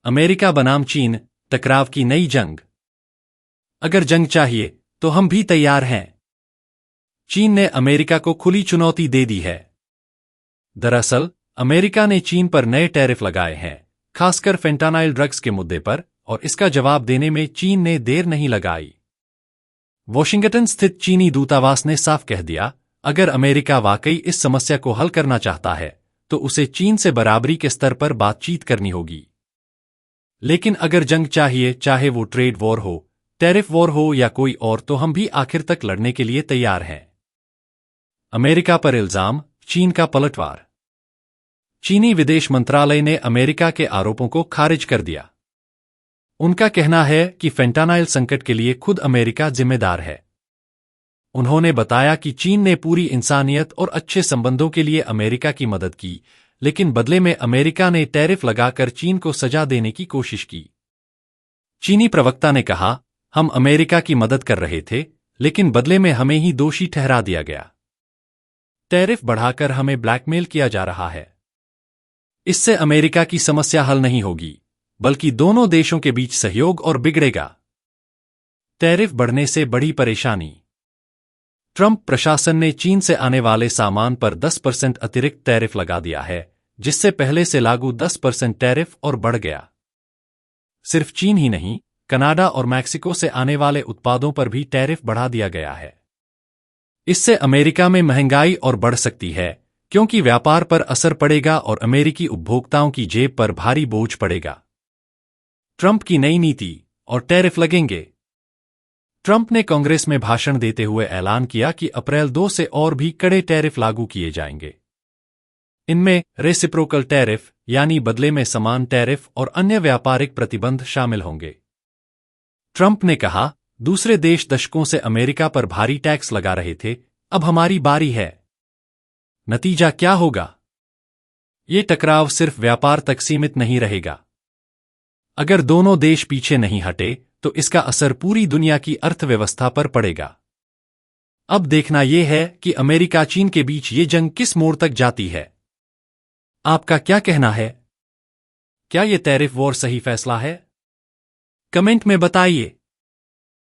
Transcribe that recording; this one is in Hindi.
अमेरिका बनाम चीन टकराव की नई जंग। अगर जंग चाहिए तो हम भी तैयार हैं। चीन ने अमेरिका को खुली चुनौती दे दी है। दरअसल अमेरिका ने चीन पर नए टैरिफ लगाए हैं, खासकर फेंटानाइल ड्रग्स के मुद्दे पर, और इसका जवाब देने में चीन ने देर नहीं लगाई। वॉशिंगटन स्थित चीनी दूतावास ने साफ कह दिया, अगर अमेरिका वाकई इस समस्या को हल करना चाहता है तो उसे चीन से बराबरी के स्तर पर बातचीत करनी होगी। लेकिन अगर जंग चाहिए, चाहे वो ट्रेड वॉर हो, टैरिफ वॉर हो या कोई और, तो हम भी आखिर तक लड़ने के लिए तैयार हैं। अमेरिका पर इल्जाम, चीन का पलटवार। चीनी विदेश मंत्रालय ने अमेरिका के आरोपों को खारिज कर दिया। उनका कहना है कि फेंटानाइल संकट के लिए खुद अमेरिका जिम्मेदार है। उन्होंने बताया कि चीन ने पूरी इंसानियत और अच्छे संबंधों के लिए अमेरिका की मदद की, लेकिन बदले में अमेरिका ने टैरिफ लगाकर चीन को सजा देने की कोशिश की। चीनी प्रवक्ता ने कहा, हम अमेरिका की मदद कर रहे थे, लेकिन बदले में हमें ही दोषी ठहरा दिया गया। टैरिफ बढ़ाकर हमें ब्लैकमेल किया जा रहा है। इससे अमेरिका की समस्या हल नहीं होगी, बल्कि दोनों देशों के बीच सहयोग और बिगड़ेगा। टैरिफ बढ़ने से बड़ी परेशानी। ट्रंप प्रशासन ने चीन से आने वाले सामान पर 10% अतिरिक्त टैरिफ लगा दिया है, जिससे पहले से लागू 10% टैरिफ और बढ़ गया। सिर्फ चीन ही नहीं, कनाडा और मैक्सिको से आने वाले उत्पादों पर भी टैरिफ बढ़ा दिया गया है। इससे अमेरिका में महंगाई और बढ़ सकती है, क्योंकि व्यापार पर असर पड़ेगा और अमेरिकी उपभोक्ताओं की जेब पर भारी बोझ पड़ेगा। ट्रंप की नई नीति और टैरिफ लगेंगे। ट्रंप ने कांग्रेस में भाषण देते हुए ऐलान किया कि अप्रैल 2 से और भी कड़े टैरिफ लागू किए जाएंगे। इनमें रेसिप्रोकल टैरिफ यानी बदले में समान टैरिफ और अन्य व्यापारिक प्रतिबंध शामिल होंगे। ट्रंप ने कहा, दूसरे देश दशकों से अमेरिका पर भारी टैक्स लगा रहे थे, अब हमारी बारी है। नतीजा क्या होगा? ये टकराव सिर्फ व्यापार तक सीमित नहीं रहेगा। अगर दोनों देश पीछे नहीं हटे तो इसका असर पूरी दुनिया की अर्थव्यवस्था पर पड़ेगा। अब देखना यह है कि अमेरिका चीन के बीच ये जंग किस मोड़ तक जाती है। आपका क्या कहना है? क्या ये टैरिफ वॉर सही फैसला है? कमेंट में बताइए।